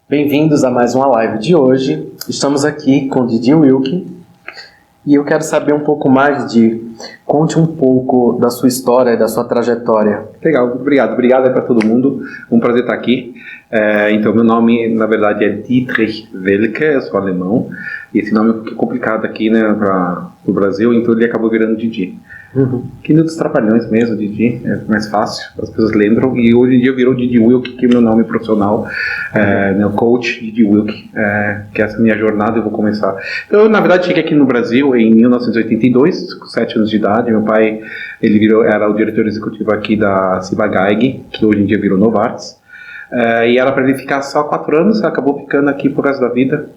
Bem-vindos a mais uma live de hoje. Estamos aqui com Didi Wilk e eu quero saber um pouco mais, Didi. Conte um pouco da sua história e da sua trajetória. Legal, obrigado. Obrigado aí para todo mundo. Um prazer estar aqui. Então, meu nome, na verdade, é Dietrich Welke, eu sou alemão. E esse nome é um pouquinho complicado aqui, né, para o Brasil, então ele acabou virando Didi. Que dos Trapalhões mesmo, Didi, é mais fácil, as pessoas lembram. E hoje em dia virou Didi Wilk, que é meu nome profissional, meu coach Didi Wilk, que essa é a minha jornada. Eu vou começar. Eu, na verdade, cheguei aqui no Brasil em 1982, com 7 anos de idade. Meu pai, era o diretor executivo aqui da Ciba-Geigy, que hoje em dia virou Novartis. E era para ele ficar só 4 anos, acabou ficando aqui pro resto da vida.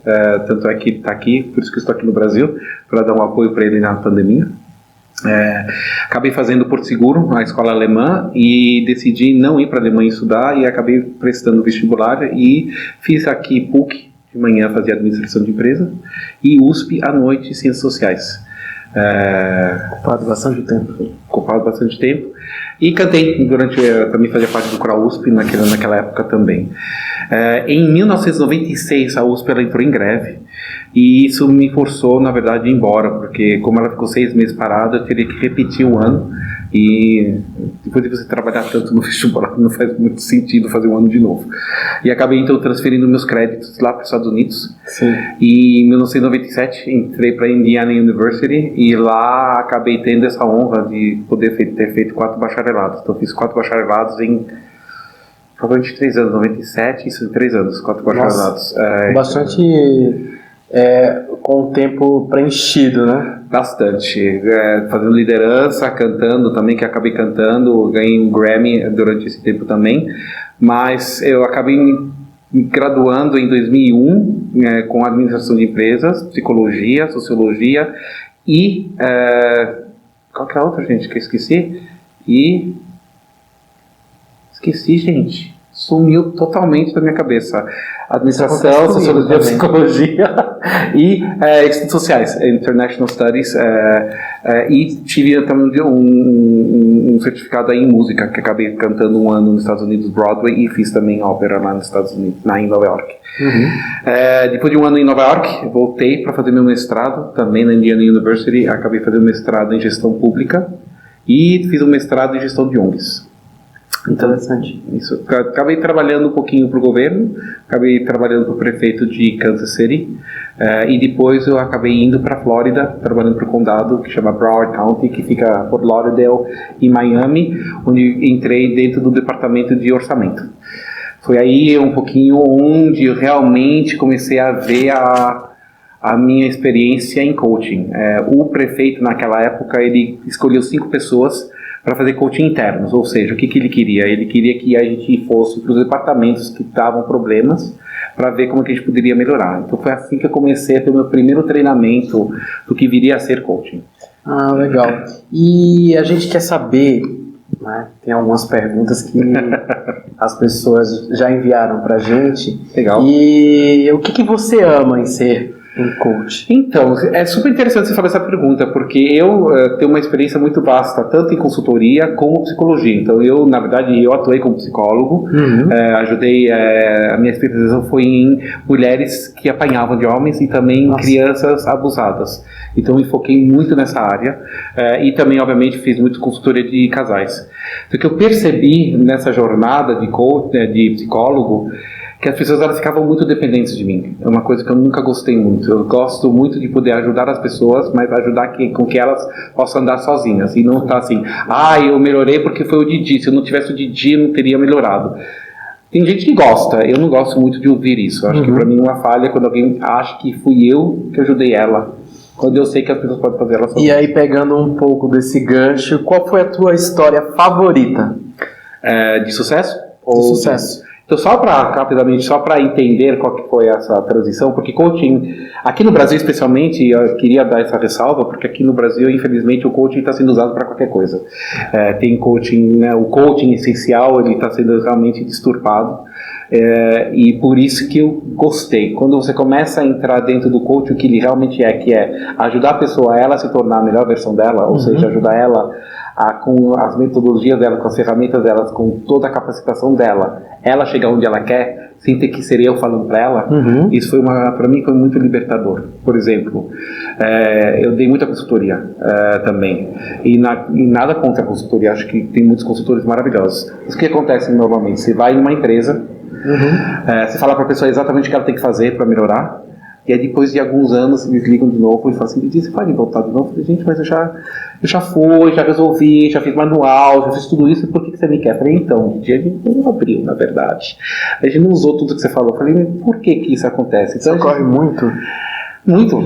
Tanto é que ele está aqui, por isso que eu estou aqui no Brasil, para dar um apoio para ele na pandemia. Acabei fazendo Porto Seguro, a escola alemã, e decidi não ir para a Alemanha estudar e acabei prestando vestibular e fiz aqui PUC, de manhã fazia administração de empresa, e USP à noite ciências sociais. Ocupado bastante tempo. E cantei também fazia parte do Coral USP naquela época também. Em 1996 a USP ela entrou em greve e isso me forçou, na verdade, a ir embora, porque como ela ficou 6 meses parada, eu teria que repetir o ano e depois de você trabalhar tanto no vestibular não faz muito sentido fazer um ano de novo. E acabei então transferindo meus créditos lá para os Estados Unidos. Sim. E em 1997 entrei para a Indiana University e lá acabei tendo essa honra de poder ter feito 4 bacharelados. Então fiz 4 bacharelados em provavelmente 3 anos, 97, isso em 3 anos, 4 bacharelados. Bastante com o tempo preenchido, né? Bastante, fazendo liderança, cantando também, que acabei cantando, ganhei um Grammy durante esse tempo também, mas eu acabei me graduando em 2001 com administração de empresas, psicologia, sociologia e qual que é a outra, gente, que eu esqueci? Esqueci, gente. Sumiu totalmente da minha cabeça. Administração, sociologia, psicologia e estudos sociais, International Studies, e tive também um certificado aí em música, que acabei cantando 1 ano nos Estados Unidos, Broadway, e fiz também ópera lá nos Estados Unidos, em Nova York. Depois de 1 ano em Nova York, voltei para fazer meu mestrado, também na Indiana University, acabei fazendo mestrado em gestão pública e fiz um mestrado em gestão de ONGs. Interessante. Isso. Acabei trabalhando um pouquinho para o governo, acabei trabalhando para o prefeito de Kansas City, e depois eu acabei indo para a Flórida, trabalhando para o condado que chama Broward County, que fica por Lauderdale e Miami, onde entrei dentro do departamento de orçamento. Foi aí um pouquinho onde eu realmente comecei a ver a minha experiência em coaching. O prefeito naquela época, ele escolheu 5 pessoas para fazer coaching internos, ou seja, o que ele queria? Ele queria que a gente fosse para os departamentos que estavam problemas para ver como que a gente poderia melhorar. Então foi assim que eu comecei a ter o meu primeiro treinamento do que viria a ser coaching. Ah, legal. E a gente quer saber, né, tem algumas perguntas que as pessoas já enviaram para a gente. Legal. E o que você ama em ser um coach? Então, é super interessante você fazer essa pergunta, porque eu tenho uma experiência muito vasta, tanto em consultoria como psicologia. Então, na verdade, eu atuei como psicólogo, ajudei, a minha especialização foi em mulheres que apanhavam de homens e também crianças abusadas. Então, me foquei muito nessa área e também, obviamente, fiz muito consultoria de casais. Então, o que eu percebi nessa jornada de coach, de psicólogo, que as pessoas elas ficavam muito dependentes de mim. É uma coisa que eu nunca gostei muito. Eu gosto muito de poder ajudar as pessoas, mas ajudar com que elas possam andar sozinhas. E não estar assim, eu melhorei porque foi o Didi. Se eu não tivesse o Didi, eu não teria melhorado. Tem gente que gosta, eu não gosto muito de ouvir isso. Eu acho que para mim uma falha é quando alguém acha que fui eu que ajudei ela, quando eu sei que as pessoas podem fazer ela sozinhas. E aí, pegando um pouco desse gancho, qual foi a tua história favorita? De sucesso? De sucesso. Então, rapidamente, só para entender qual que foi essa transição, porque coaching, aqui no Brasil especialmente, eu queria dar essa ressalva, porque aqui no Brasil, infelizmente, o coaching está sendo usado para qualquer coisa. Tem coaching, né, o coaching essencial, ele está sendo realmente disturpado, e por isso que eu gostei. Quando você começa a entrar dentro do coaching, o que ele realmente que é ajudar a pessoa a ela se tornar a melhor versão dela, ou seja, ajudar ela com as metodologias dela, com as ferramentas dela, com toda a capacitação dela, ela chegar onde ela quer, sem ter que ser eu falando para ela, isso foi para mim foi muito libertador. Por exemplo, eu dei muita consultoria também, e nada contra a consultoria, acho que tem muitos consultores maravilhosos. Mas o que acontece normalmente? Você vai em uma empresa, você fala para a pessoa exatamente o que ela tem que fazer para melhorar, e aí depois de alguns anos eles ligam de novo e falam assim, você pode voltar de novo? Eu falei, gente, mas eu já fui, já resolvi, já fiz manual, já fiz tudo isso, por que você me quer? Eu falei, então, a gente não abriu, na verdade. A gente não usou tudo que você falou. Eu falei, mas por que isso acontece? Então, isso ocorre muito? Muito.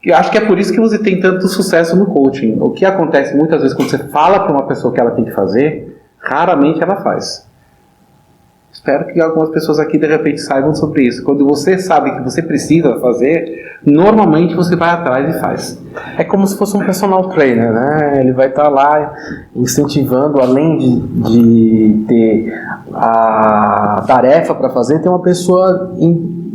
Eu acho que é por isso que você tem tanto sucesso no coaching. O que acontece muitas vezes quando você fala para uma pessoa que ela tem que fazer, raramente ela faz. Espero que algumas pessoas aqui de repente saibam sobre isso. Quando você sabe que você precisa fazer, normalmente você vai atrás e faz. É como se fosse um personal trainer, né? Ele vai estar lá incentivando, além de ter a tarefa para fazer, tem uma pessoa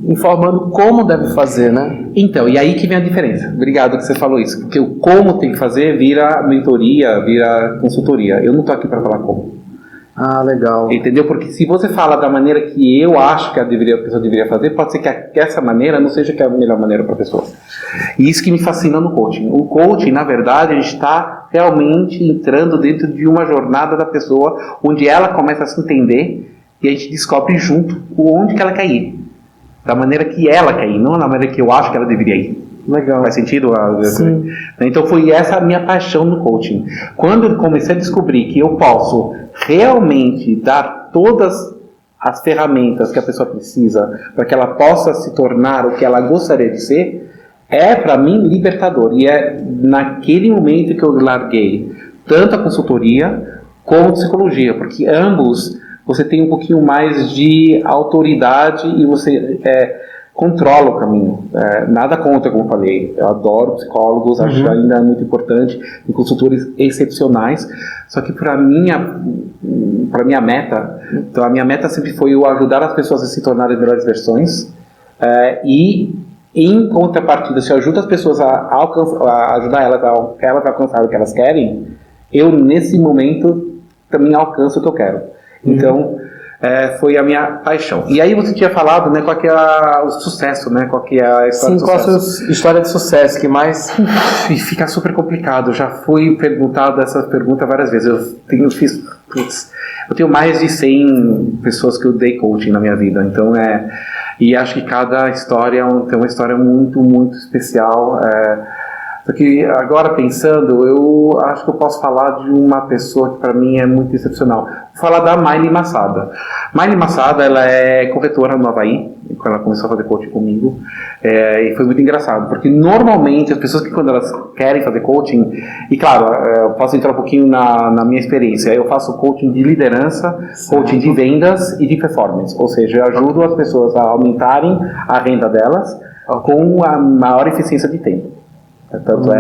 informando como deve fazer, né? Então, e aí que vem a diferença. Obrigado que você falou isso, porque o como tem que fazer vira mentoria, vira consultoria. Eu não estou aqui para falar como. Ah, legal. Entendeu? Porque se você fala da maneira que eu acho que a pessoa deveria fazer, pode ser que essa maneira não seja a melhor maneira para a pessoa. E isso que me fascina no coaching. O coaching, na verdade, a gente está realmente entrando dentro de uma jornada da pessoa, onde ela começa a se entender e a gente descobre junto onde que ela quer ir. Da maneira que ela quer ir, não da maneira que eu acho que ela deveria ir. Legal. Faz sentido? Sim. Então foi essa a minha paixão no coaching. Quando eu comecei a descobrir que eu posso realmente dar todas as ferramentas que a pessoa precisa para que ela possa se tornar o que ela gostaria de ser, é para mim libertador. E é naquele momento que eu larguei tanto a consultoria como a psicologia, porque ambos você tem um pouquinho mais de autoridade e você controla o caminho. Nada contra, como eu falei. Eu adoro psicólogos, acho que ainda é muito importante, tem consultores excepcionais. Só que para minha meta, então a minha meta sempre foi eu ajudar as pessoas a se tornarem melhores versões e em contrapartida, se eu ajudo as pessoas a ajudar elas a alcançar o que elas querem, eu nesse momento também alcanço o que eu quero. Então foi a minha paixão. E aí você tinha falado, né, qual que é o sucesso, né, qual que é a história de sucesso. Sim, qual a sua história de sucesso, que mais... Fica super complicado, já fui perguntado essa pergunta várias vezes. Eu tenho mais de 100 pessoas que eu dei coaching na minha vida, então e acho que cada história tem uma história muito, muito especial. Só que agora pensando, eu acho que eu posso falar de uma pessoa que para mim é muito excepcional. Vou falar da Miley Massada. Miley Massada, ela é corretora no Havaí, quando ela começou a fazer coaching comigo, e foi muito engraçado, porque normalmente as pessoas que quando elas querem fazer coaching, e claro, eu posso entrar um pouquinho na minha experiência, eu faço coaching de liderança, coaching de vendas e de performance, ou seja, eu ajudo as pessoas a aumentarem a renda delas com a maior eficiência de tempo. Tanto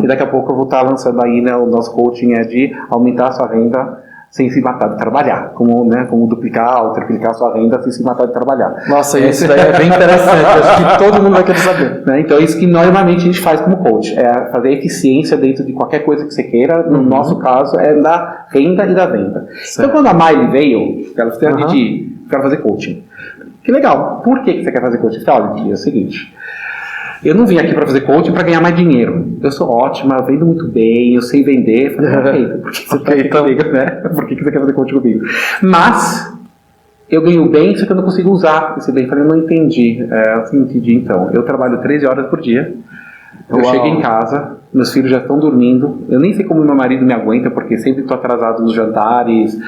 que daqui a pouco eu vou estar lançando aí, né, o nosso coaching de aumentar a sua renda sem se matar de trabalhar, como duplicar ou triplicar a sua renda sem se matar de trabalhar. Nossa, isso daí é bem interessante, acho que todo mundo vai querer saber. Então é isso que normalmente a gente faz como coach, é fazer eficiência dentro de qualquer coisa que você queira, no nosso caso é da renda e da venda. Certo. Então quando a Miley veio, ela disse, quero fazer coaching. Que legal, por que você quer fazer coaching? Olha, é o seguinte... Eu não vim aqui para fazer coaching para ganhar mais dinheiro. Eu sou ótima, eu vendo muito bem, eu sei vender. Falei, ok, por que você está aqui comigo, né? Por que você quer fazer coaching comigo? Mas eu ganho bem, só que eu não consigo usar esse bem. Falei, eu não entendi. Eu entendi então. Eu trabalho 13 horas por dia. Eu chego em casa, meus filhos já estão dormindo. Eu nem sei como meu marido me aguenta, porque sempre estou atrasado nos jantares.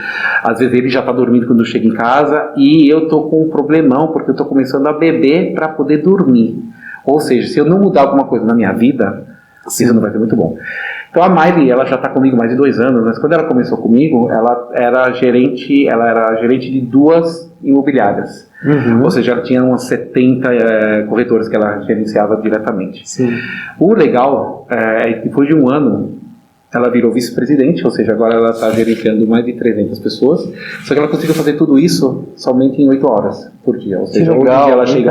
Às vezes ele já está dormindo quando eu chego em casa. E eu estou com um problemão, porque eu estou começando a beber para poder dormir. Ou seja, se eu não mudar alguma coisa na minha vida, isso não vai ser muito bom. Então a Miley, ela já está comigo mais de 2 anos, mas quando ela começou comigo, ela era gerente de 2 imobiliárias. Ou seja, ela tinha umas 70 corretores que ela gerenciava diretamente. Sim. O legal é que depois de 1 ano, ela virou vice-presidente, ou seja, agora ela está gerenciando mais de 300 pessoas, só que ela conseguiu fazer tudo isso somente em 8 horas por dia. Ou seja, que legal, hoje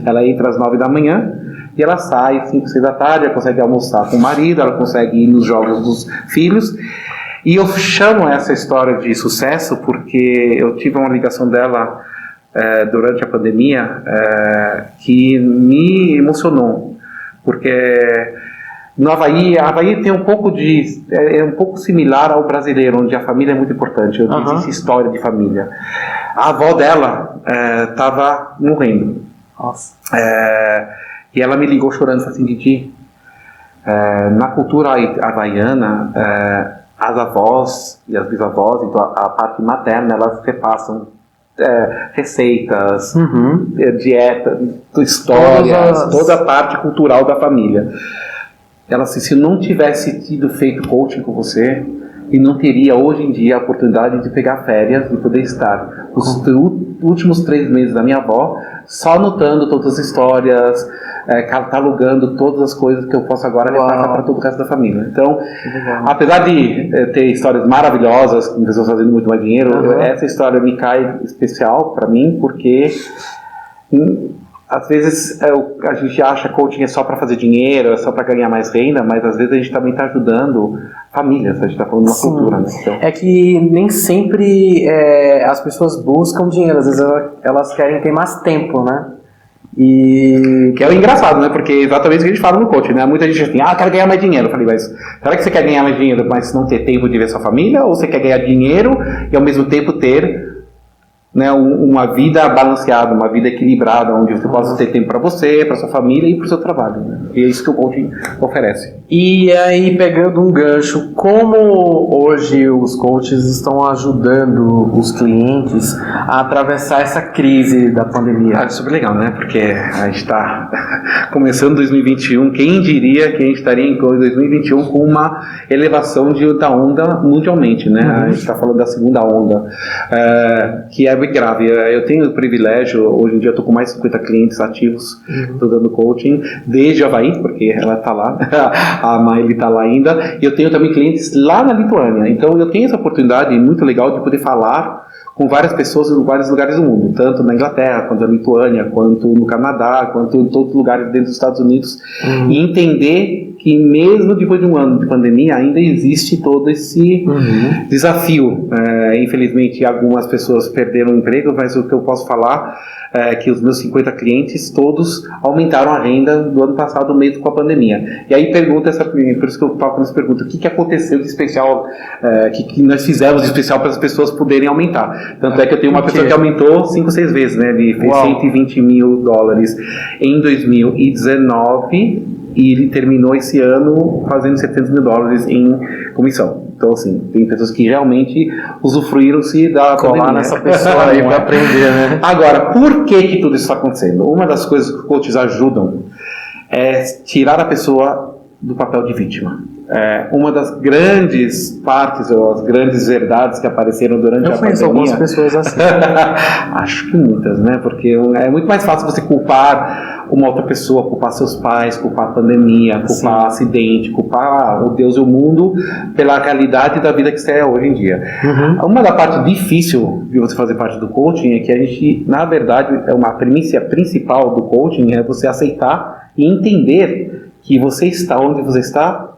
ela entra às 9 da manhã e ela sai 5, 6 da tarde, ela consegue almoçar com o marido, ela consegue ir nos jogos dos filhos. E eu chamo essa história de sucesso porque eu tive uma ligação dela durante a pandemia que me emocionou, porque no Havaí tem um pouco é um pouco similar ao brasileiro, onde a família é muito importante, onde existe história de família. A avó dela estava morrendo. Nossa. E ela me ligou chorando, assim, Didi, na cultura havaiana, as avós e as bisavós, então a parte materna, elas repassam receitas, dieta, histórias, toda a parte cultural da família. Ela disse, se não tivesse tido feito coaching com você, e não teria hoje em dia a oportunidade de pegar férias e poder estar os últimos 3 meses da minha avó só anotando todas as histórias, catalogando todas as coisas que eu posso agora repassar para todo o resto da família. Então, apesar de ter histórias maravilhosas, com pessoas fazendo muito mais dinheiro, essa história me cai especial para mim, porque às vezes a gente acha que coaching é só para fazer dinheiro, é só para ganhar mais renda, mas às vezes a gente também está ajudando famílias, a gente está falando de uma cultura, né? Então, é que nem sempre as pessoas buscam dinheiro, às vezes elas querem ter mais tempo, né? E que é o engraçado, né? Porque é exatamente o que a gente fala no coaching, né? Muita gente diz assim, quero ganhar mais dinheiro. Eu falei, mas será que você quer ganhar mais dinheiro, mas não ter tempo de ver sua família? Ou você quer ganhar dinheiro e ao mesmo tempo ter, né, uma vida balanceada, uma vida equilibrada, onde você possa ter tempo para você, para sua família e para o seu trabalho, né? E é isso que o coaching oferece. E aí, pegando um gancho, como hoje os coaches estão ajudando os clientes a atravessar essa crise da pandemia? É super legal, né? Porque a gente está começando 2021, quem diria que a gente estaria em 2021 com uma elevação da onda mundialmente, né? A gente está falando da segunda onda, que é muito grave. Eu tenho o privilégio, hoje em dia eu estou com mais de 50 clientes ativos, estou dando coaching, desde Havaí, porque ela está lá, a Maile está lá ainda, e eu tenho também clientes lá na Lituânia, então eu tenho essa oportunidade muito legal de poder falar com várias pessoas em vários lugares do mundo, tanto na Inglaterra, quanto na Lituânia, quanto no Canadá, quanto em todos os lugares dentro dos Estados Unidos, e entender que mesmo depois de um ano de pandemia ainda existe todo esse desafio. Infelizmente algumas pessoas perderam o emprego, mas o que eu posso falar é que os meus 50 clientes todos aumentaram a renda do ano passado, mesmo com a pandemia. E aí pergunta por isso que eu toco nessa pergunta, o que aconteceu de especial, que nós fizemos de especial para as pessoas poderem aumentar. Tanto é que eu tenho uma pessoa que aumentou 5 ou 6 vezes, né? Ele fez $120 mil em 2019 e ele terminou esse ano fazendo $700 mil em comissão. Então, assim, tem pessoas que realmente usufruíram-se da pandemia. Nessa pessoa aí para aprender, né? Agora, por que tudo isso está acontecendo? Uma das coisas que os coaches ajudam é tirar a pessoa do papel de vítima. Uma das grandes partes, ou as grandes verdades que apareceram durante a pandemia... Eu conheço algumas pessoas assim. Acho que muitas, né? Porque é muito mais fácil você culpar uma outra pessoa, culpar seus pais, culpar a pandemia, culpar acidente, culpar o Deus e o mundo pela realidade da vida que você é hoje em dia. Uma da parte difícil de você fazer parte do coaching é que a gente, na verdade, uma premissa principal do coaching é você aceitar e entender que você está onde você está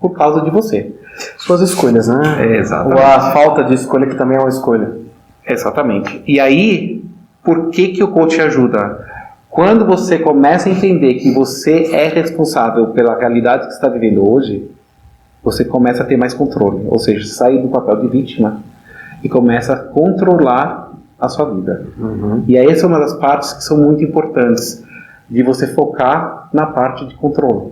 por causa de você. Suas escolhas, né? Exatamente. Ou a falta de escolha, que também é uma escolha. Exatamente. E aí, por que o coach ajuda? Quando você começa a entender que você é responsável pela realidade que você está vivendo hoje, você começa a ter mais controle. Ou seja, sair do papel de vítima e começa a controlar a sua vida. E aí essa é uma das partes que são muito importantes, de você focar na parte de controle.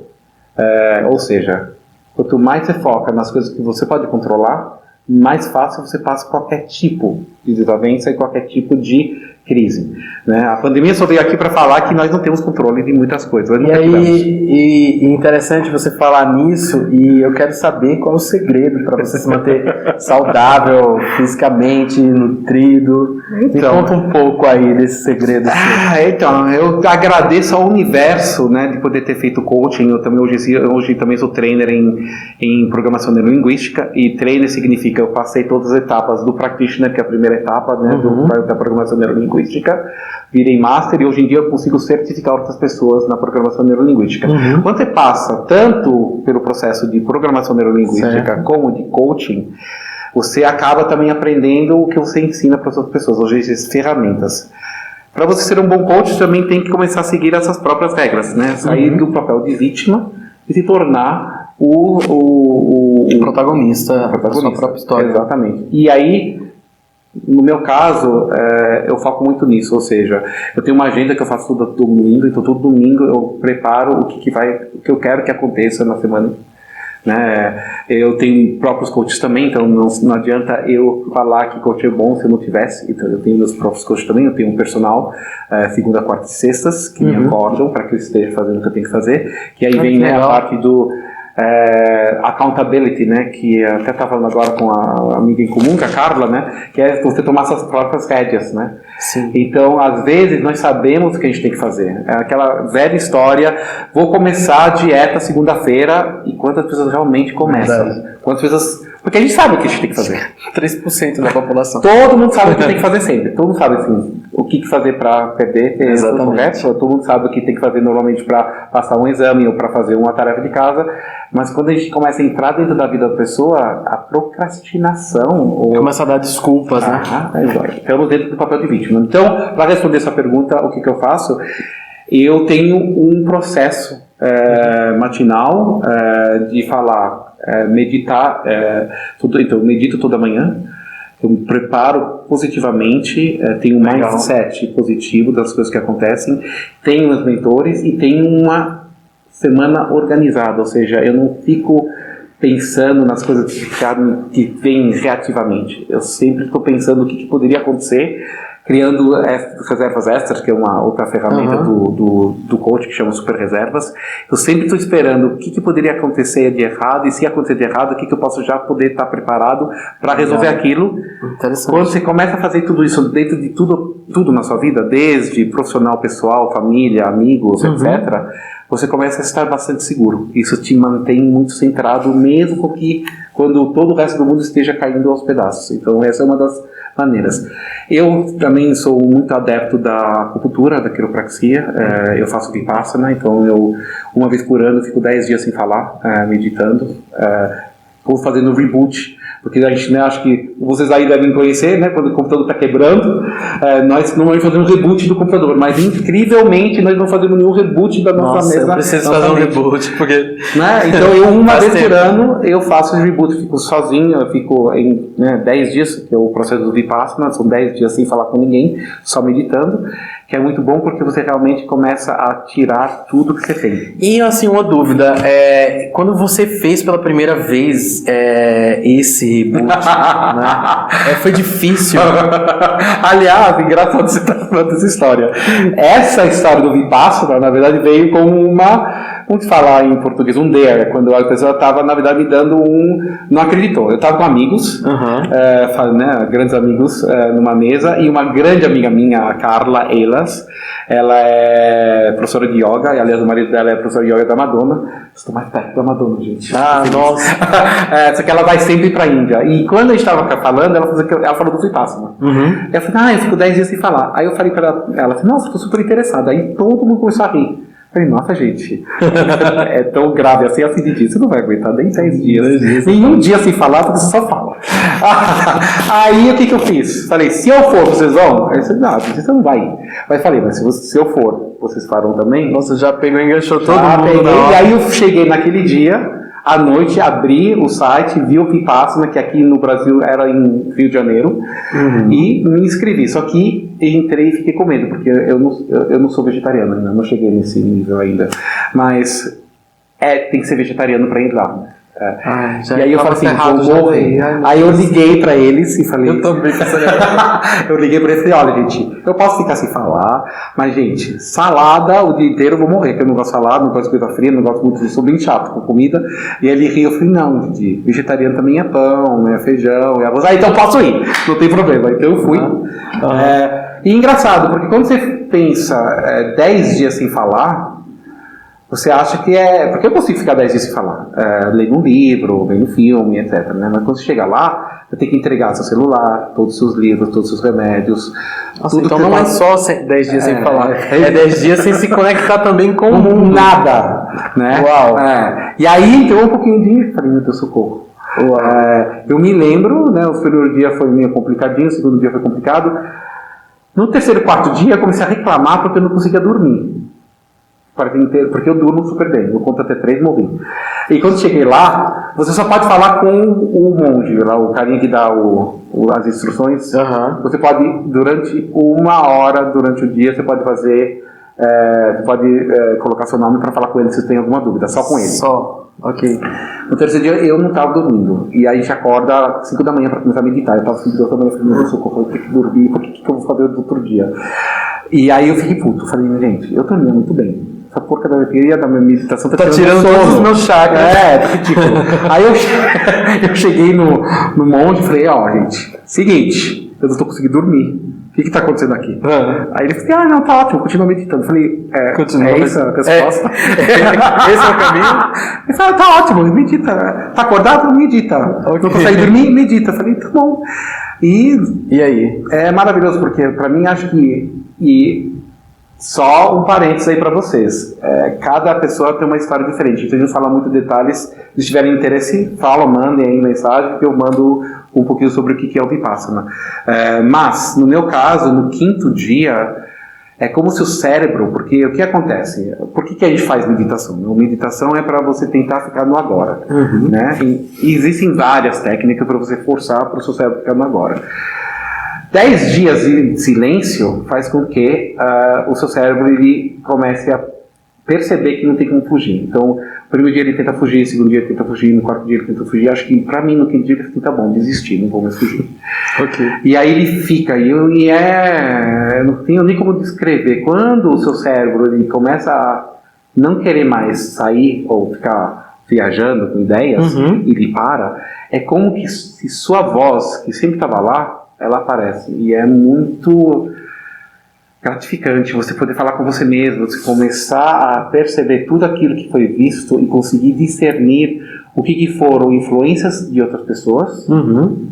Ou seja, quanto mais você foca nas coisas que você pode controlar, mais fácil você passa qualquer tipo de desavença e qualquer tipo de crise, né? A pandemia só veio aqui para falar que nós não temos controle de muitas coisas. E interessante você falar nisso, e eu quero saber qual é o segredo para você se manter saudável, fisicamente, nutrido. Então, me conta um pouco aí desse segredo. Então, eu agradeço ao universo, né, de poder ter feito coaching. Eu também hoje também sou trainer em programação neurolinguística, e trainer significa eu passei todas as etapas do practitioner, que é a primeira etapa, né, da programação neurolinguística, virei master, e hoje em dia eu consigo certificar outras pessoas na programação neurolinguística. Quando você passa tanto pelo processo de programação neurolinguística como de coaching, você acaba também aprendendo o que você ensina para as outras pessoas, hoje existem ferramentas. para você ser um bom coach, também tem que começar a seguir essas próprias regras, né? Sair do papel de vítima e se tornar o protagonista da sua própria história. Exatamente. E aí, no meu caso, eu foco muito nisso, ou seja, eu tenho uma agenda que eu faço todo domingo, então todo domingo eu preparo o que eu quero que aconteça na semana. Né? Eu tenho próprios coaches também, então não adianta eu falar que coach é bom se eu não tivesse. Então eu tenho meus próprios coaches também, eu tenho um personal segunda, quarta e sextas que me acordam para que eu esteja fazendo o que eu tenho que fazer, que aí vem, né, a parte do accountability, né, que até estava falando agora com a amiga em comum, com a Carla, né, que é você tomar suas próprias rédeas, né. Sim. Então, às vezes, nós sabemos o que a gente tem que fazer. É aquela velha história, vou começar a dieta segunda-feira, e quantas pessoas realmente começam? Verdade. Quantas pessoas... Porque a gente sabe o que a gente tem que fazer. 3% da população. Todo mundo sabe o que tem que fazer sempre. Todo mundo sabe, assim, o que fazer para perder peso, correto? Todo mundo sabe o que tem que fazer normalmente para passar um exame ou para fazer uma tarefa de casa. Mas quando a gente começa a entrar dentro da vida da pessoa, a procrastinação... Começa a dar desculpas, né? Estamos dentro do papel de vítima. Então, para responder essa pergunta, o que eu faço? Eu tenho um processo matinal de falar, meditar, então eu medito toda manhã, eu me preparo positivamente, tenho um mindset positivo das coisas que acontecem, tenho os mentores e tenho uma semana organizada, ou seja, eu não fico pensando nas coisas que vêm reativamente. Eu sempre estou pensando o que poderia acontecer, criando reservas extras, que é uma outra ferramenta do coach que chama Super Reservas. Eu sempre estou esperando o que poderia acontecer de errado, e se acontecer de errado, o que eu posso já poder estar preparado para resolver aquilo. Quando você começa a fazer tudo isso dentro de tudo na sua vida, desde profissional, pessoal, família, amigos, etc., você começa a estar bastante seguro. Isso te mantém muito centrado, mesmo que quando todo o resto do mundo esteja caindo aos pedaços. Então essa é uma das maneiras. Eu também sou muito adepto da acupuntura, da quiropraxia. Eu faço Vipassana, então eu uma vez por ano fico 10 dias sem falar, meditando. Vou fazendo reboot, porque a gente, né, acho que vocês aí devem conhecer, né, quando o computador está quebrando, nós normalmente fazemos um reboot do computador, mas incrivelmente nós não fazemos nenhum reboot da nossa mesa. Eu preciso fazer um reboot, porque... Né? Então eu uma vez por ano eu faço um reboot, fico sozinho, eu fico em 10 dias, que é o processo do Vipassana, são 10 dias sem falar com ninguém, só meditando, que é muito bom porque você realmente começa a tirar tudo que você tem. E assim, uma dúvida, quando você fez pela primeira vez esse reboot, né, foi difícil? Aliás, engraçado você estar falando dessa história. Essa história do Vipassana, na verdade, veio como como se falar em português, um dare, quando a pessoa estava, na verdade, me dando não acreditou. Eu estava com amigos, grandes amigos, numa mesa, e uma grande amiga minha, a Carla Elas, ela é professora de yoga, e aliás o marido dela é professor de yoga da Madonna. Estou mais perto da Madonna, gente. Nossa! Só que ela vai sempre para a Índia. E quando a gente estava falando, ela falou do Vipassana. Eu falei, eu fico 10 dias sem falar. Aí eu falei para ela, nossa, estou super interessada. Aí todo mundo começou a rir. Falei, nossa, gente, é tão grave assim, você não vai aguentar nem 10 dias. Nenhum dia sem falar, porque você só fala. Aí, o que eu fiz? Falei, se eu for, vocês vão? Aí você não vai ir. Mas falei, mas se eu for, vocês farão também? Nossa, já pegou e enganchou todo mundo. E aí eu cheguei naquele dia, à noite, abri o site, vi o Vipassana, que aqui no Brasil era em Rio de Janeiro, e me inscrevi. Só que entrei e fiquei com medo, porque eu não sou vegetariano ainda, não cheguei nesse nível ainda. Mas tem que ser vegetariano para ir lá. E aí eu falei assim, vou morrer. Aí eu liguei pra eles e falei... Eu também eu liguei pra eles e falei, olha, gente, eu posso ficar sem falar, mas, gente, salada o dia inteiro eu vou morrer, porque eu não gosto de salada, não gosto de coisa fria, não gosto muito disso, sou bem chato com comida. E ele riu, eu falei, não, gente, vegetariano também é pão, é feijão, é arroz. Então posso ir, não tem problema. Então eu fui. E engraçado, porque quando você pensa 10 dias sem falar... Você acha que porque eu consigo ficar 10 dias sem falar. Lendo um livro, vendo um filme, etc. Né? Mas quando você chega lá, você tem que entregar seu celular, todos os seus livros, todos os seus remédios. Nossa, então não é só 10 dias sem falar. É 10 dias sem se conectar também com o mundo. Nada. Né? Uau. E aí entrou um pouquinho de... Falei, meu Deus, socorro. Eu me lembro, né, o primeiro dia foi meio complicadinho, o segundo dia foi complicado. No terceiro, quarto dia, eu comecei a reclamar porque eu não conseguia dormir. Porque eu durmo super bem, eu conto até 3 morri. E quando cheguei lá, você só pode falar com o monge, lá, o carinha que dá as instruções. Uhum. Você pode, durante 1 hora, durante o dia, você pode fazer, colocar seu nome para falar com ele se você tem alguma dúvida, só com ele. Só, ok. No terceiro dia eu não estava dormindo, e aí a gente acorda às 5 da manhã para começar a meditar. Eu estava assim, Deus também, eu falei, meu socorro, eu tenho que dormir, por que eu vou fazer no outro dia? E aí eu fiquei puto, falei, gente, eu dormia muito bem. Essa porca da minha filha, da minha meditação, tá tirando todos os meus chakras. Tá ridículo. Aí eu cheguei no monge e falei, gente, seguinte, eu não estou conseguindo dormir. O que está acontecendo aqui? Aí ele falou, não, tá ótimo, continua meditando. Eu falei, é isso a resposta? Esse é o caminho? Ele falou, tá ótimo, medita. Tá acordado? Medita. Okay. Não consegue dormir? Medita. Eu falei, tá bom. E aí? É maravilhoso, porque para mim acho que... Só um parênteses aí para vocês. Cada pessoa tem uma história diferente. Então a gente fala muito detalhes. Se tiverem interesse, mandem aí mensagem que eu mando um pouquinho sobre o que é o Vipassana. Mas, no meu caso, no 5º dia, é como se o cérebro... Porque o que acontece? Por que a gente faz meditação? Meditação é para você tentar ficar no agora. Uhum. Né? E existem várias técnicas para você forçar para o seu cérebro ficar no agora. 10 dias de silêncio faz com que o seu cérebro ele comece a perceber que não tem como fugir. Então, o primeiro dia ele tenta fugir, o segundo dia ele tenta fugir, no 4º dia ele tenta fugir. Acho que, pra mim, no 5º dia ele fica, tá bom, desistir, não vou mais fugir. Okay. E aí ele fica, não tenho nem como descrever. Quando o seu cérebro ele começa a não querer mais sair ou ficar viajando com ideias, ele para, é como que se sua voz, que sempre estava lá, ela aparece, e é muito gratificante você poder falar com você mesmo, você começar a perceber tudo aquilo que foi visto e conseguir discernir o que foram influências de outras pessoas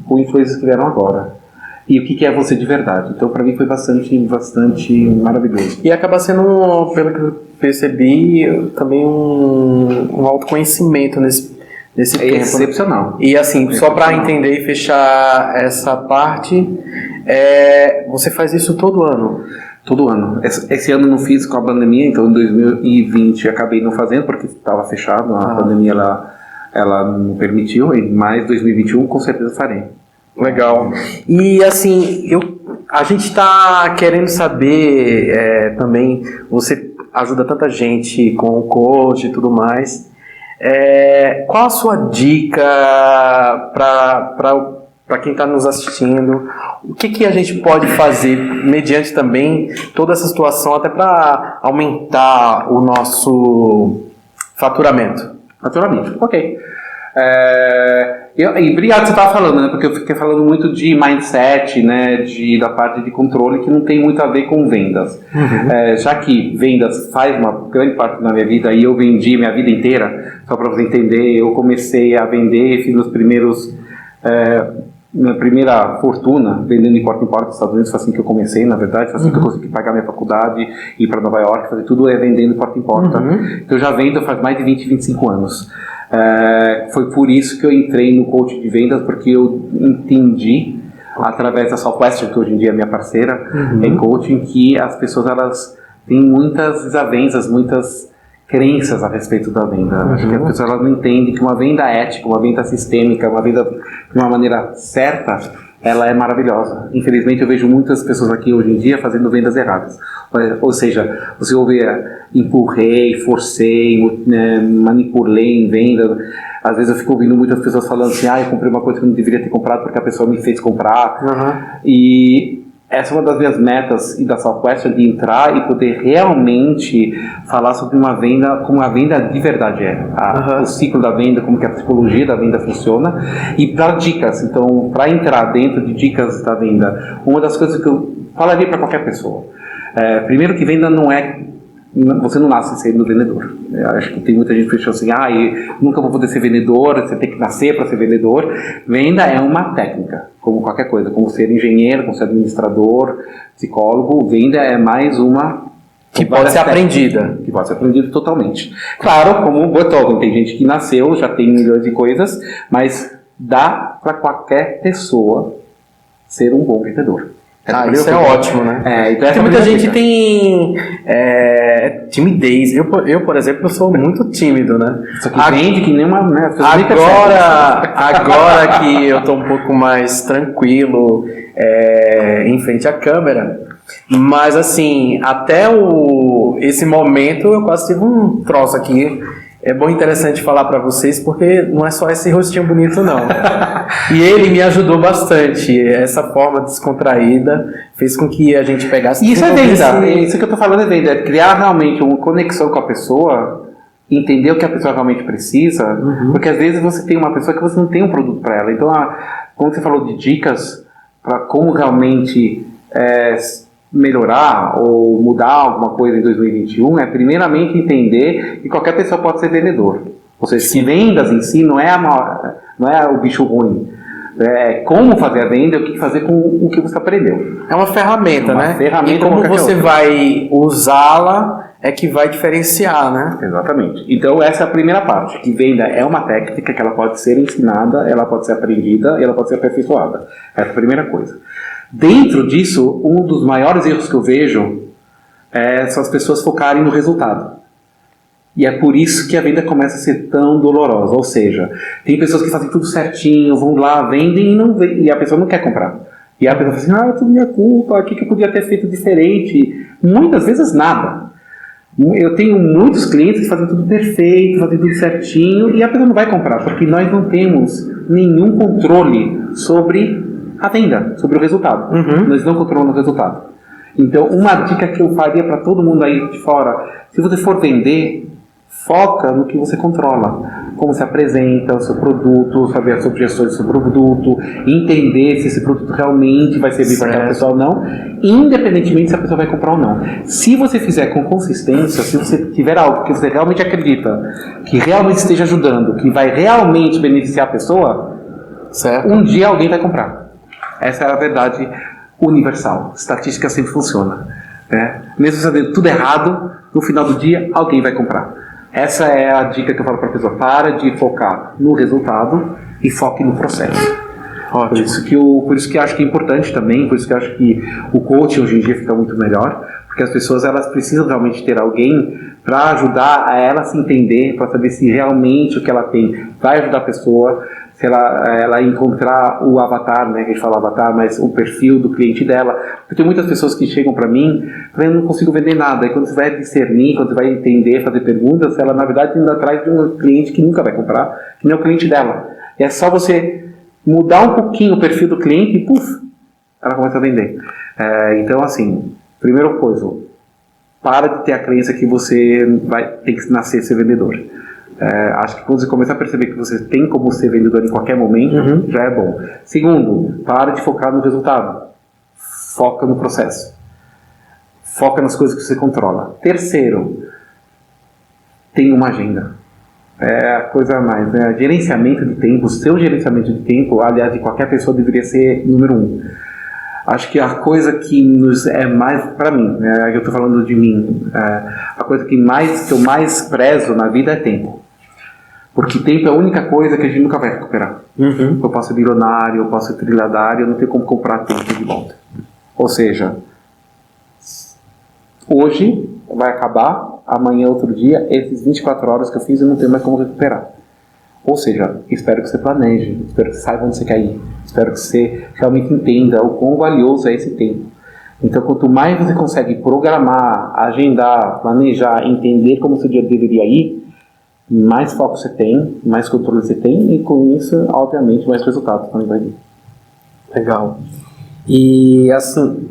ou influências que vieram agora, e o que é você de verdade. Então para mim foi bastante maravilhoso. E acaba sendo, pelo que eu percebi, também um autoconhecimento nesse tempo. Excepcional. E assim, só para entender e fechar essa parte, você faz isso todo ano? Todo ano. Esse ano não fiz com a pandemia, então em 2020 acabei não fazendo porque estava fechado, a pandemia ela não permitiu, mas 2021 com certeza farei. Legal. E assim, a gente está querendo saber também, você ajuda tanta gente com o coach e tudo mais. Qual a sua dica para quem está nos assistindo? O que a gente pode fazer mediante também toda essa situação até para aumentar o nosso faturamento? Faturamento, ok. E obrigado que você estava falando, né? Porque eu fiquei falando muito de mindset, né? Da parte de controle que não tem muito a ver com vendas. Já que vendas faz uma grande parte da minha vida e eu vendi minha vida inteira, só para você entender, eu comecei a vender, fiz minha primeira fortuna vendendo de porta em porta nos Estados Unidos. Foi assim que eu comecei, na verdade, foi assim que eu consegui pagar minha faculdade, ir para Nova York, fazer tudo vendendo de porta em porta. Então eu já vendo faz mais de 25 anos. Foi por isso que eu entrei no coaching de vendas, porque eu entendi através da Southwestern, que hoje em dia é minha parceira em coaching, que as pessoas elas têm muitas desavenças, muitas crenças a respeito da venda. Acho que as pessoas elas não entendem que uma venda ética, uma venda sistêmica, uma venda de uma maneira certa, ela é maravilhosa. Infelizmente eu vejo muitas pessoas aqui hoje em dia fazendo vendas erradas. Ou seja, você ouve empurrei, forcei, manipulei em venda. Às vezes eu fico ouvindo muitas pessoas falando assim, eu comprei uma coisa que eu não deveria ter comprado porque a pessoa me fez comprar. E essa é uma das minhas metas e da Southwestern, de entrar e poder realmente falar sobre uma venda, como a venda de verdade é. O ciclo da venda, como que a psicologia da venda funciona, e dar dicas. Então, para entrar dentro de dicas da venda, uma das coisas que eu falaria para qualquer pessoa, primeiro que venda não é... Você não nasce sendo vendedor. Eu acho que tem muita gente que fechou assim, nunca vou poder ser vendedor, você tem que nascer para ser vendedor. Venda é uma técnica, como qualquer coisa, como ser engenheiro, como ser administrador, psicólogo. Venda é mais uma... Que pode ser aprendida. Que pode ser aprendida totalmente. Claro, como o Beethoven, tem gente que nasceu, já tem milhões de coisas, mas dá para qualquer pessoa ser um bom vendedor. Isso é ótimo, né? Então porque muita gente tem timidez. Eu, por exemplo, eu sou muito tímido, né? Só que vende que nem uma... Né? Agora que eu tô um pouco mais tranquilo em frente à câmera, mas assim, até esse momento eu quase tive um troço aqui. É bom e interessante falar para vocês, porque não é só esse rostinho bonito, não. E ele me ajudou bastante. Essa forma descontraída fez com que a gente pegasse... Isso é venda. Isso que eu tô falando é venda. É criar realmente uma conexão com a pessoa, entender o que a pessoa realmente precisa, porque às vezes você tem uma pessoa que você não tem um produto para ela. Então, quando você falou de dicas para como realmente melhorar ou mudar alguma coisa em 2021 é primeiramente entender que qualquer pessoa pode ser vendedor. Ou seja, que vendas em si não é o bicho ruim. É como fazer a venda e o que fazer com o que você aprendeu. É uma ferramenta, né? Ferramenta, e como você vai usá-la é que vai diferenciar, né? Exatamente. Então essa é a primeira parte, que venda é uma técnica que ela pode ser ensinada, ela pode ser aprendida e ela pode ser aperfeiçoada. Essa é a primeira coisa. Dentro disso, um dos maiores erros que eu vejo são as pessoas focarem no resultado. E é por isso que a venda começa a ser tão dolorosa. Ou seja, tem pessoas que fazem tudo certinho, vão lá, vendem e a pessoa não quer comprar. E a pessoa fala assim, é tudo minha culpa, o que eu podia ter feito diferente? Muitas vezes nada. Eu tenho muitos clientes que fazem tudo perfeito, fazem tudo certinho, e a pessoa não vai comprar, porque nós não temos nenhum controle sobre a venda, sobre o resultado. Nós não controlamos o resultado. Então, uma dica que eu faria para todo mundo aí de fora, se você for vender, foca no que você controla. Como se apresenta o seu produto, saber as objeções do seu produto, entender se esse produto realmente vai servir para aquela pessoa ou não, independentemente se a pessoa vai comprar ou não. Se você fizer com consistência, se você tiver algo que você realmente acredita, que realmente esteja ajudando, que vai realmente beneficiar a pessoa, um dia alguém vai comprar. Essa é a verdade universal. Estatística sempre funciona. Mesmo fazendo tudo errado, no final do dia, alguém vai comprar. Essa é a dica que eu falo para a pessoa. Para de focar no resultado e foque no processo. Por isso que eu acho que é importante também, por isso que eu acho que o coaching hoje em dia fica muito melhor, porque as pessoas elas precisam realmente ter alguém para ajudar a ela se entender, para saber se realmente o que ela tem vai ajudar a pessoa, se ela encontrar o avatar, né, que a gente fala avatar, mas o perfil do cliente dela. Porque tem muitas pessoas que chegam para mim, eu não consigo vender nada. E quando você vai discernir, quando você vai entender, fazer perguntas, ela na verdade está atrás de um cliente que nunca vai comprar, que não é o cliente dela. E é só você mudar um pouquinho o perfil do cliente e ela começa a vender. Então assim, primeira coisa, para de ter a crença que você tem que nascer ser vendedor. Acho que quando você começar a perceber que você tem como ser vendedor em qualquer momento, já é bom. Segundo, para de focar no resultado. Foca no processo. Foca nas coisas que você controla. Terceiro, tem uma agenda. É a coisa a mais, né? Gerenciamento de tempo, o seu gerenciamento de tempo, aliás, de qualquer pessoa deveria ser número 1. Acho que a coisa que é mais, para mim, né, eu estou falando de mim, a coisa que eu mais prezo na vida é tempo. Porque tempo é a única coisa que a gente nunca vai recuperar. Eu posso ser bilionário, eu posso ser trilhardário, eu não tenho como comprar tempo de volta. Ou seja, hoje vai acabar, amanhã é outro dia, esses 24 horas que eu fiz eu não tenho mais como recuperar. Ou seja, espero que você planeje, espero que você saiba onde você quer ir, espero que você realmente entenda o quão valioso é esse tempo. Então, quanto mais você consegue programar, agendar, planejar, entender como o seu dia deveria ir, mais foco você tem, mais controle você tem e com isso, obviamente, mais resultados também vai vir. Legal. E assim,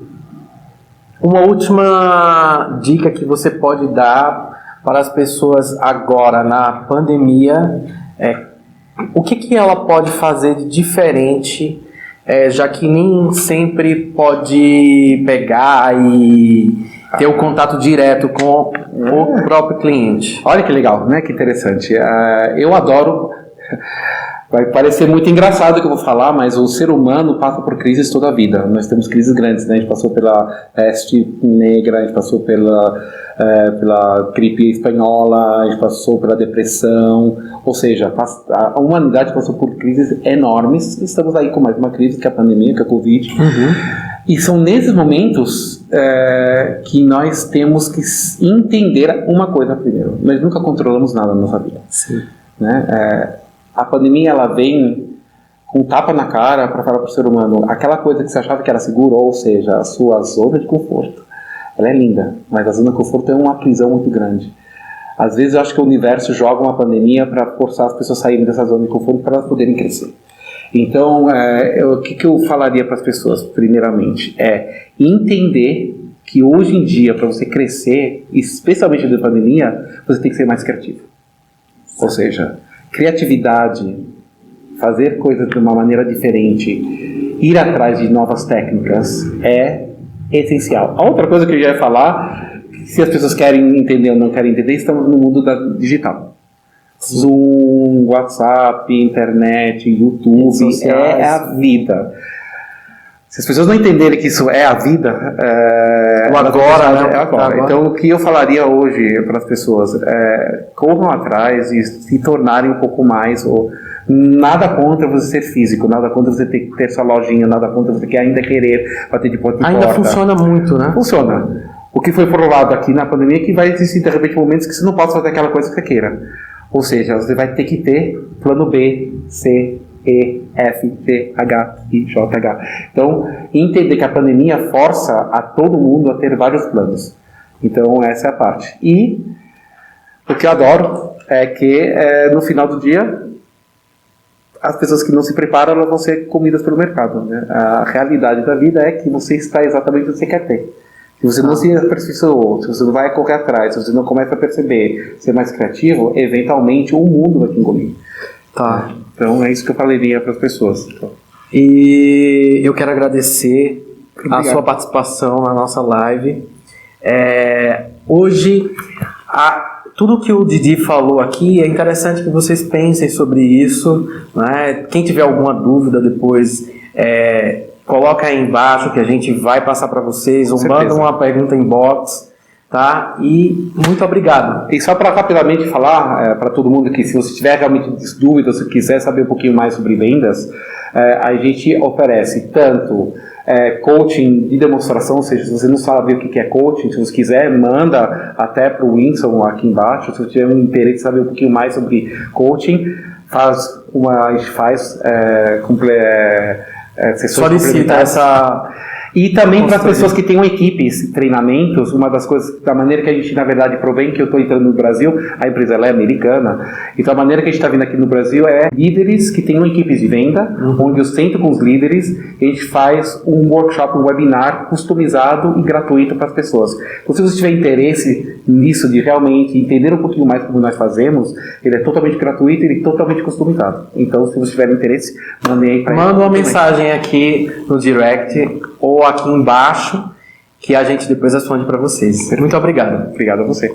uma última dica que você pode dar para as pessoas agora na pandemia o que ela pode fazer de diferente, já que nem sempre pode pegar e ter o contato direto com o próprio cliente. Olha que legal, né? Que interessante. Eu adoro... Vai parecer muito engraçado o que eu vou falar, mas o ser humano passa por crises toda a vida. Nós temos crises grandes, né? A gente passou pela peste negra, a gente passou pela gripe espanhola, a gente passou pela depressão. Ou seja, a humanidade passou por crises enormes. Estamos aí com mais uma crise, que é a pandemia, que é a Covid. E são nesses momentos que nós temos que entender uma coisa primeiro. Nós nunca controlamos nada na nossa vida. Sim. Né? A pandemia, ela vem com um tapa na cara para falar para o ser humano, aquela coisa que você achava que era seguro, ou seja, a sua zona de conforto, ela é linda, mas a zona de conforto é uma prisão muito grande. Às vezes eu acho que o universo joga uma pandemia para forçar as pessoas a saírem dessa zona de conforto para elas poderem crescer. Então, o que eu falaria para as pessoas, primeiramente, é entender que hoje em dia, para você crescer, especialmente na pandemia, você tem que ser mais criativo. Ou seja, criatividade, fazer coisas de uma maneira diferente, ir atrás de novas técnicas é essencial. A outra coisa que eu já ia falar, se as pessoas querem entender ou não querem entender, estamos no mundo digital. Zoom, WhatsApp, internet, YouTube, é a vida. Se as pessoas não entenderem que isso é a vida, o agora, né? É agora. Então, o que eu falaria hoje para as pessoas é corram atrás e se tornarem um pouco mais. Nada contra você ser físico, nada contra você ter sua lojinha, nada contra você ainda querer bater de porta em porta. Ainda funciona muito, né? Funciona. O que foi provado aqui na pandemia é que vai existir, de repente, momentos que você não pode fazer aquela coisa que você queira. Ou seja, você vai ter que ter plano B, C, E, F, G, H, I, J, H. Então, entender que a pandemia força a todo mundo a ter vários planos. Então, essa é a parte. E o que eu adoro é que, no final do dia, as pessoas que não se preparam, elas vão ser comidas pelo mercado. Né? A realidade da vida é que você está exatamente onde você quer ter. Se você não se aperfeiçoou, se você não vai correr atrás, se você não começa a perceber, ser mais criativo, eventualmente o mundo vai te engolir. Tá. Então é isso que eu falaria para as pessoas. Então. E eu quero agradecer a sua participação na nossa live. Hoje, tudo que o Didi falou aqui, é interessante que vocês pensem sobre isso. Né? Quem tiver alguma dúvida depois, coloca aí embaixo que a gente vai passar para vocês, ou manda uma pergunta em box, tá? E muito obrigado. E só para rapidamente falar para todo mundo que se você tiver realmente dúvidas, se quiser saber um pouquinho mais sobre vendas, a gente oferece tanto coaching de demonstração, ou seja, se você não sabe o que é coaching, se você quiser, manda até para o Whindersson aqui embaixo, se você tiver um interesse em saber um pouquinho mais sobre coaching, a gente faz solicita essa. E também para as pessoas que tenham equipes, treinamentos, uma das coisas, da maneira que a gente, na verdade, provém que eu estou entrando no Brasil, a empresa ela é americana, então a maneira que a gente está vindo aqui no Brasil é líderes que tenham equipes de venda, onde eu sento com os líderes e a gente faz um workshop, um webinar customizado e gratuito para as pessoas. Então, se você tiver interesse nisso, de realmente entender um pouquinho mais como nós fazemos, ele é totalmente gratuito e totalmente customizado. Então, se você tiver interesse, mandem aí para ele. Manda uma mensagem aqui no direct ou aqui embaixo, que a gente depois responde para vocês. Muito obrigado. Obrigado a você.